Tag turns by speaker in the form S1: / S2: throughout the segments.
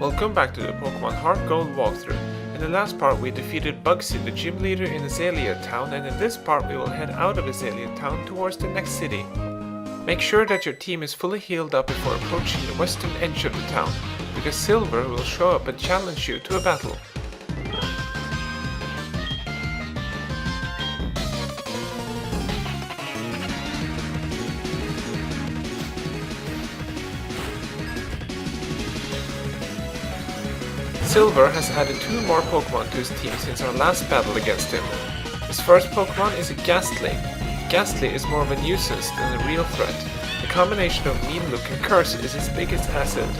S1: Welcome back to the Pokemon HeartGold walkthrough. In the last part we defeated Bugsy, the gym leader in Azalea Town, and in this part we will head out of Azalea Town towards the next city. Make sure that your team is fully healed up before approaching the western edge of the town, because Silver will show up and challenge you to a battle. Silver has added 2 more Pokemon to his team since our last battle against him. His first Pokemon is a Gastly. Gastly is more of a nuisance than a real threat. The combination of Mean Look and Curse is his biggest asset.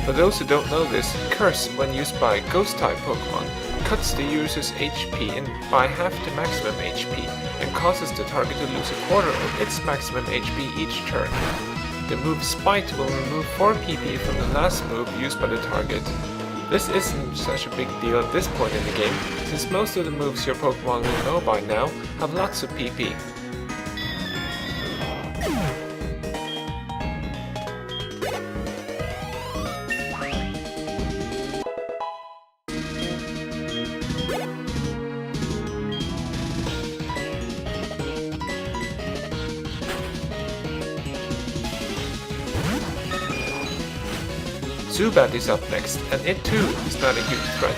S1: For those who don't know this, Curse, when used by Ghost-type Pokemon, cuts the user's HP by half the maximum HP and causes the target to lose a quarter of its maximum HP each turn. The move Spite will remove 4 PP from the last move used by the target. This isn't such a big deal at this point in the game, since most of the moves your Pokemon will know by now have lots of PP. Zubat is up next, and it too is not a huge threat.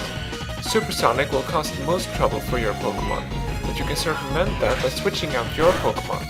S1: Supersonic will cause the most trouble for your Pokemon, but you can circumvent that by switching out your Pokemon.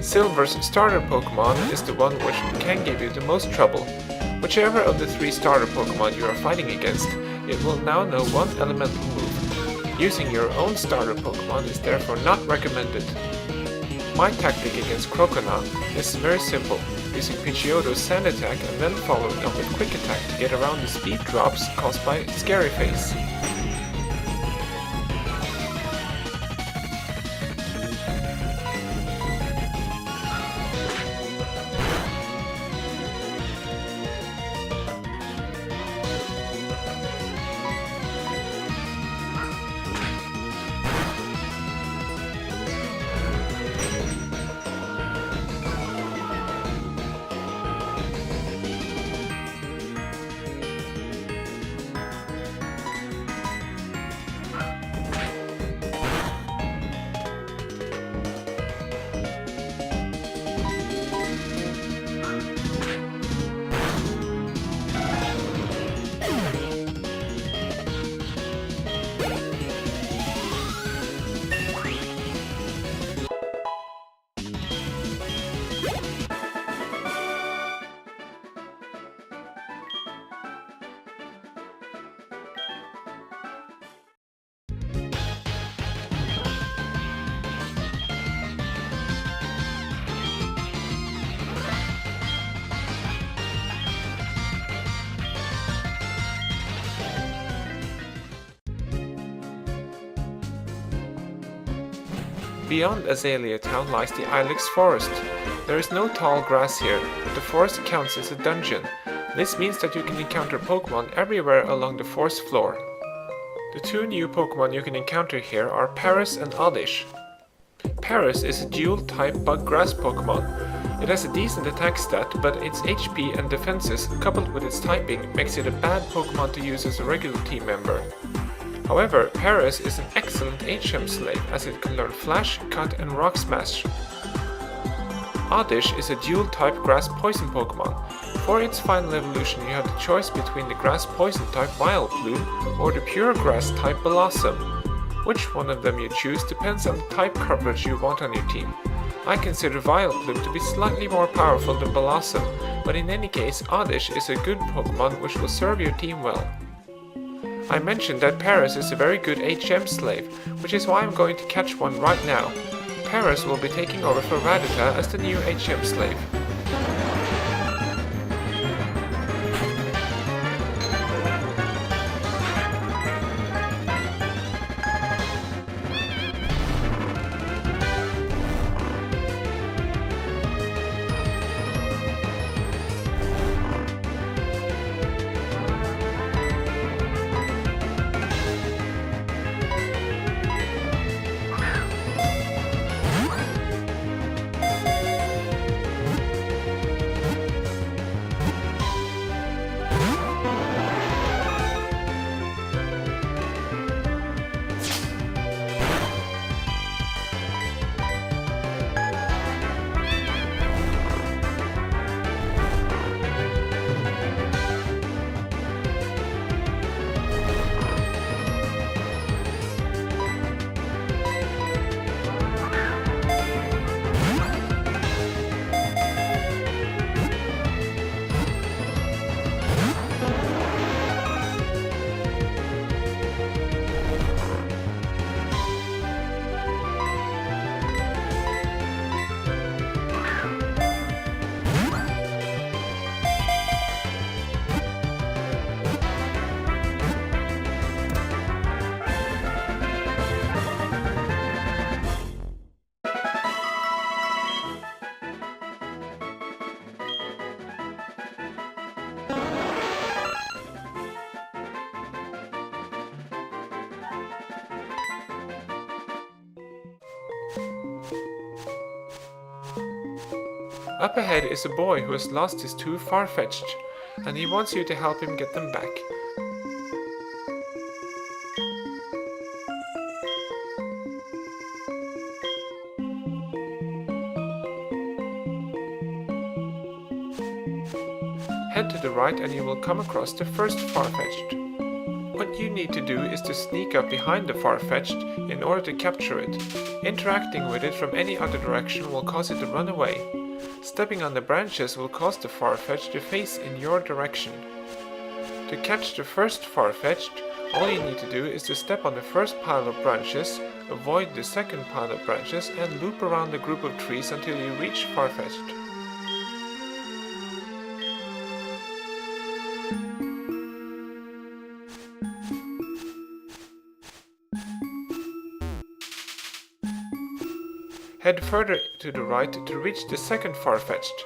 S1: Silver's starter Pokemon is the one which can give you the most trouble. Whichever of the 3 starter Pokemon you are fighting against, it will now know one elemental move. Using your own starter Pokemon is therefore not recommended. My tactic against Croconaw is very simple, using Pidgeotto's Sand Attack and then following up with Quick Attack to get around the speed drops caused by Scary Face. Beyond Azalea Town lies the Ilex Forest. There is no tall grass here, but the forest counts as a dungeon. This means that you can encounter Pokemon everywhere along the forest floor. The 2 new Pokemon you can encounter here are Paris and Oddish. Paris is a dual-type bug-grass Pokémon. It has a decent attack stat, but its HP and defenses, coupled with its typing, makes it a bad Pokémon to use as a regular team member. However, Paris is an excellent HM slave as it can learn Flash, Cut and Rock Smash. Oddish is a dual-type grass poison Pokémon. For its final evolution you have the choice between the grass poison type Vileplume or the pure grass type Blossom. Which one of them you choose depends on the type coverage you want on your team. I consider Vileplume to be slightly more powerful than Blossom, but in any case Oddish is a good Pokémon which will serve your team well. I mentioned that Paris is a very good HM slave, which is why I'm going to catch one right now. Paris will be taking over for Rattata as the new HM slave. Up ahead is a boy who has lost his two Farfetch'd, and he wants you to help him get them back. Head to the right and you will come across the first Farfetch'd. What you need to do is to sneak up behind the Farfetch'd in order to capture it. Interacting with it from any other direction will cause it to run away. Stepping on the branches will cause the Farfetch'd to face in your direction. To catch the first Farfetch'd, all you need to do is to step on the first pile of branches, avoid the second pile of branches, and loop around the group of trees until you reach Farfetch'd. Head further to the right to reach the second Farfetch'd.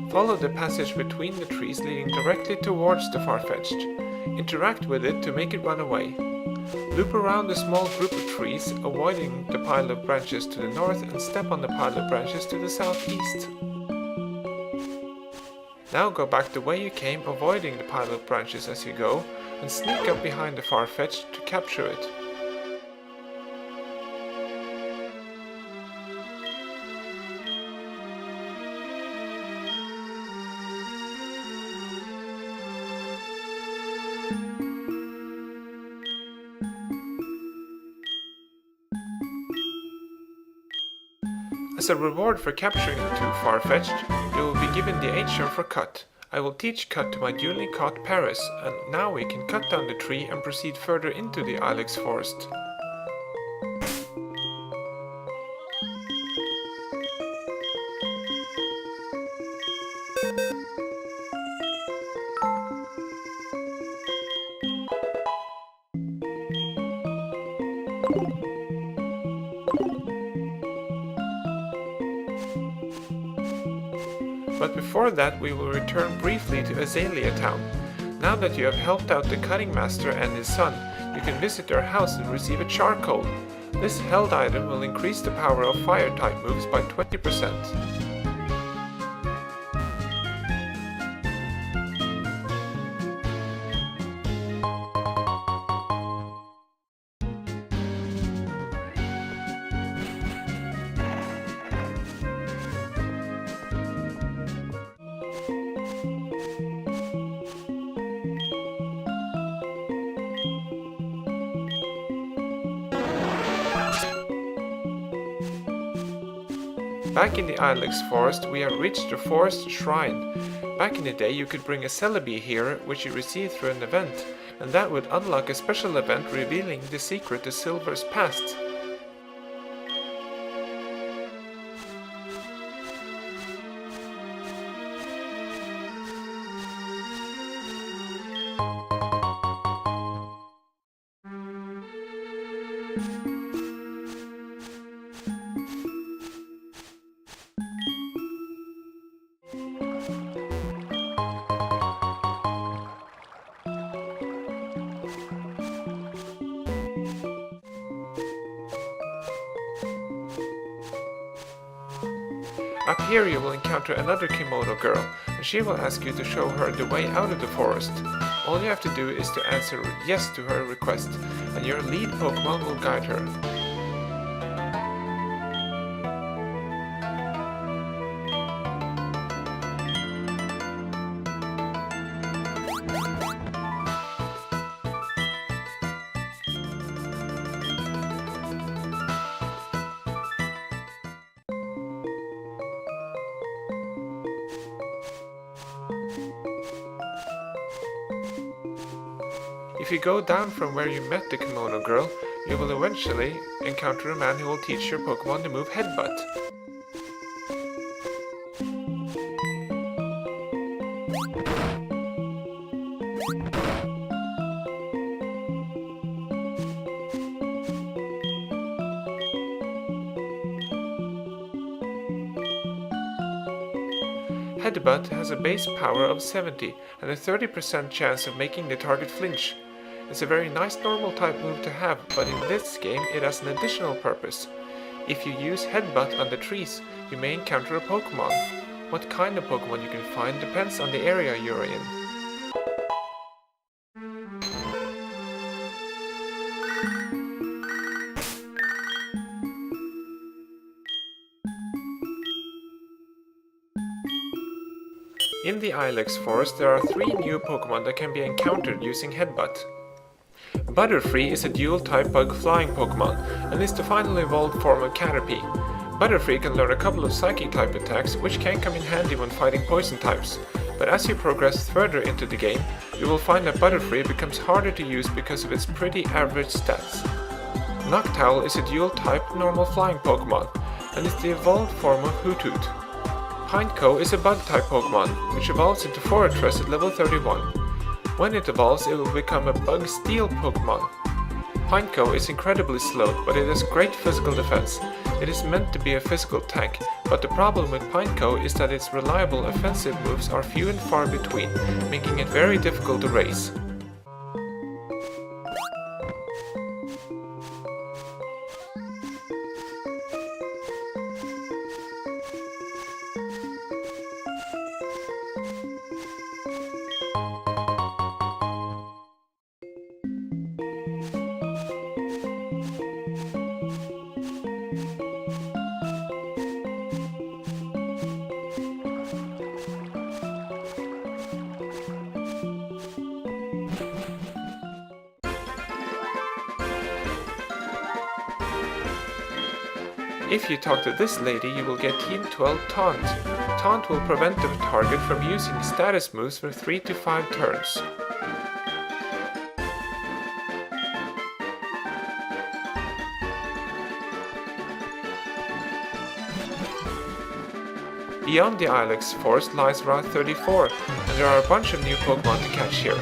S1: Follow the passage between the trees leading directly towards the Farfetch'd. Interact with it to make it run away. Loop around the small group of trees, avoiding the pile of branches to the north, and step on the pile of branches to the southeast. Now go back the way you came, avoiding the pile of branches as you go, and sneak up behind the Farfetch'd to capture it. As a reward for capturing the two Farfetch'd, you will be given the HM for Cut. I will teach Cut to my newly caught Paris, and now we can cut down the tree and proceed further into the Ilex Forest. But before that we will return briefly to Azalea Town. Now that you have helped out the Cutting Master and his son, you can visit their house and receive a charcoal. This held item will increase the power of fire-type moves by 20%. Back in the Ilex Forest, we have reached the Forest Shrine. Back in the day you could bring a Celebi here, which you received through an event, and that would unlock a special event revealing the secret to Silver's past. Up here you will encounter another kimono girl, and she will ask you to show her the way out of the forest. All you have to do is to answer yes to her request, and your lead Pokémon will guide her. If you go down from where you met the kimono girl, you will eventually encounter a man who will teach your Pokémon the move Headbutt. Headbutt has a base power of 70 and a 30% chance of making the target flinch. It's a very nice normal type move to have, but in this game it has an additional purpose. If you use Headbutt on the trees, you may encounter a Pokémon. What kind of Pokémon you can find depends on the area you're in. In the Ilex Forest there are 3 new Pokémon that can be encountered using Headbutt. Butterfree is a dual-type bug flying Pokémon, and is the final evolved form of Caterpie. Butterfree can learn a couple of Psychic-type attacks, which can come in handy when fighting poison types, but as you progress further into the game, you will find that Butterfree becomes harder to use because of its pretty average stats. Noctowl is a dual-type normal flying Pokémon, and is the evolved form of Hoothoot. Pineco is a bug-type Pokémon, which evolves into Forretress at level 31. When it evolves, it will become a Bug Steel Pokémon. Pineco is incredibly slow, but it has great physical defense. It is meant to be a physical tank, but the problem with Pineco is that its reliable offensive moves are few and far between, making it very difficult to race. If you talk to this lady, you will get Team 12 Taunt. Taunt will prevent the target from using status moves for 3 to 5 turns. Beyond the Ilex Forest lies Route 34, and there are a bunch of new Pokémon to catch here.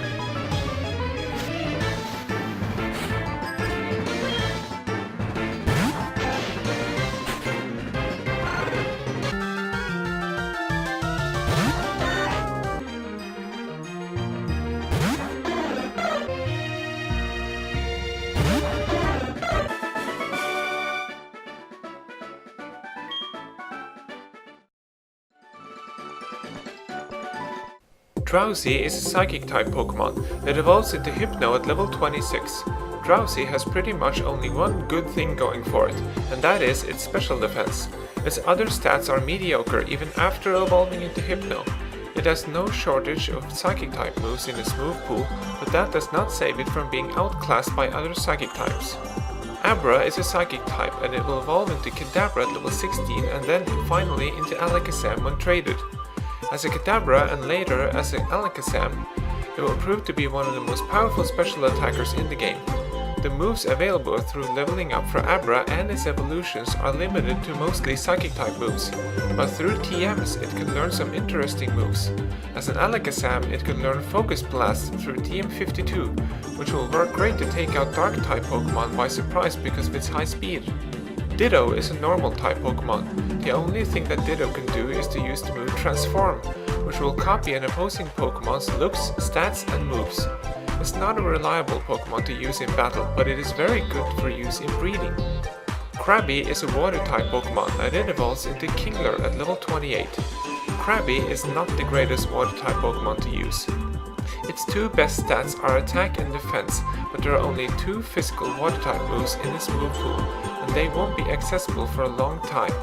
S1: Drowsy is a Psychic-type Pokémon that evolves into Hypno at level 26. Drowsy has pretty much only one good thing going for it, and that is its special defense. Its other stats are mediocre even after evolving into Hypno. It has no shortage of Psychic-type moves in its move pool, but that does not save it from being outclassed by other Psychic types. Abra is a Psychic type and it will evolve into Kadabra at level 16 and then finally into Alakazam when traded. As a Kadabra and later as an Alakazam, it will prove to be one of the most powerful special attackers in the game. The moves available through leveling up for Abra and its evolutions are limited to mostly Psychic-type moves, but through TMs it can learn some interesting moves. As an Alakazam it can learn Focus Blast through TM52, which will work great to take out Dark-type Pokémon by surprise because of its high speed. Ditto is a Normal-type Pokémon. The only thing that Ditto can do is to use the move Transform, which will copy an opposing Pokémon's looks, stats and moves. It's not a reliable Pokémon to use in battle, but it is very good for use in breeding. Krabby is a Water-type Pokémon and it evolves into Kingler at level 28. Krabby is not the greatest Water-type Pokémon to use. Its two best stats are attack and defense, but there are only two physical Water-type moves in its move pool, and they won't be accessible for a long time.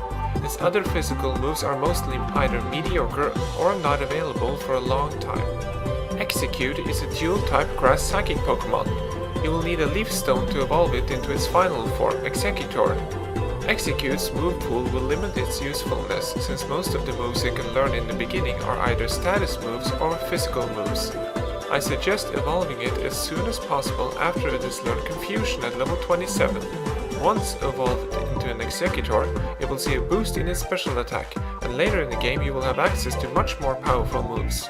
S1: Its other physical moves are mostly either mediocre or not available for a long time. Execute is a dual-type grass Psychic Pokémon. You will need a Leaf Stone to evolve it into its final form, Executor. Execute's move pool will limit its usefulness, since most of the moves it can learn in the beginning are either status moves or physical moves. I suggest evolving it as soon as possible after it has learned Confusion at level 27. Once evolved into an Executor, it will see a boost in its special attack, and later in the game you will have access to much more powerful moves.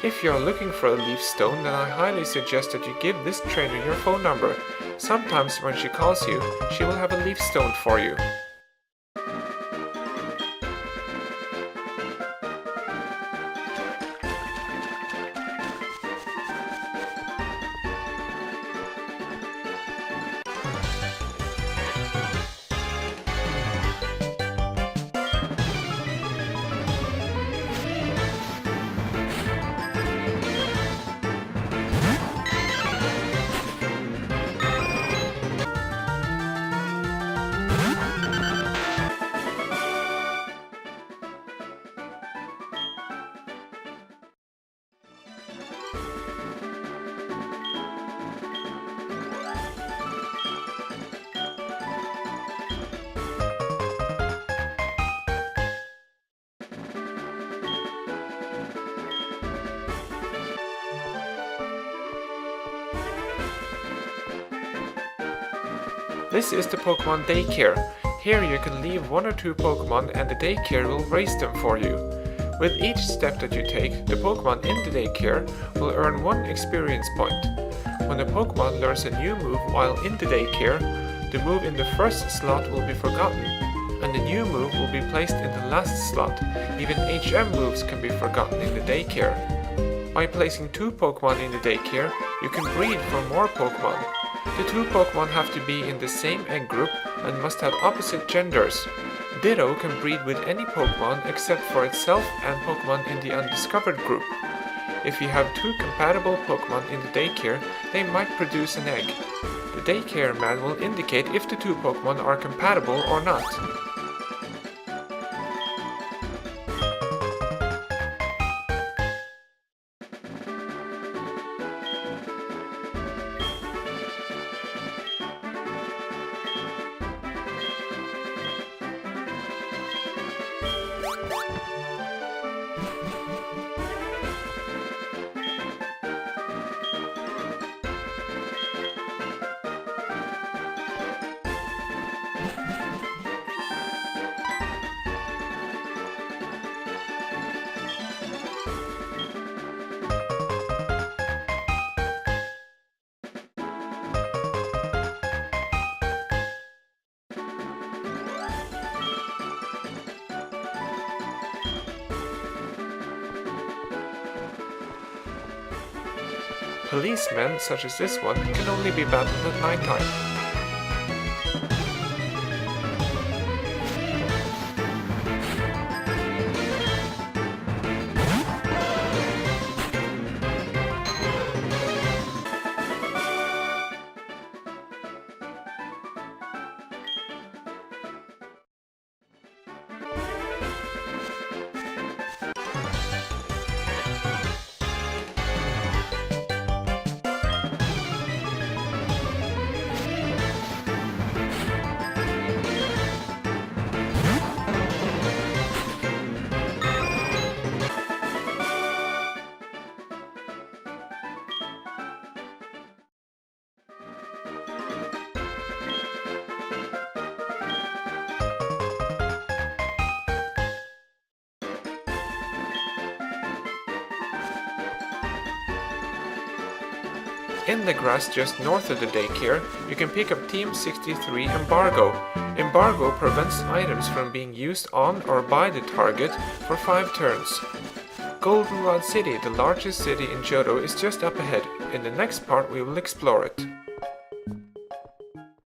S1: If you are looking for a Leaf Stone, then I highly suggest that you give this trainer your phone number. Sometimes when she calls you, she will have a Leaf Stone for you. This is the Pokémon Day Care. Here you can leave one or two Pokémon and the Daycare will raise them for you. With each step that you take, the Pokémon in the Daycare will earn 1 experience point. When the Pokémon learns a new move while in the Daycare, the move in the first slot will be forgotten, and the new move will be placed in the last slot. Even HM moves can be forgotten in the Daycare. By placing 2 Pokémon in the Daycare, you can breed for more Pokémon. The 2 Pokémon have to be in the same egg group and must have opposite genders. Ditto can breed with any Pokémon except for itself and Pokémon in the Undiscovered group. If you have two compatible Pokémon in the Daycare, they might produce an egg. The Daycare man will indicate if the two Pokémon are compatible or not. Policemen, such as this one, can only be battled at nighttime. In the grass just north of the Daycare, you can pick up Team 63 Embargo. Embargo prevents items from being used on or by the target for 5 turns. Goldenrod City, the largest city in Johto, is just up ahead. In the next part we will explore it.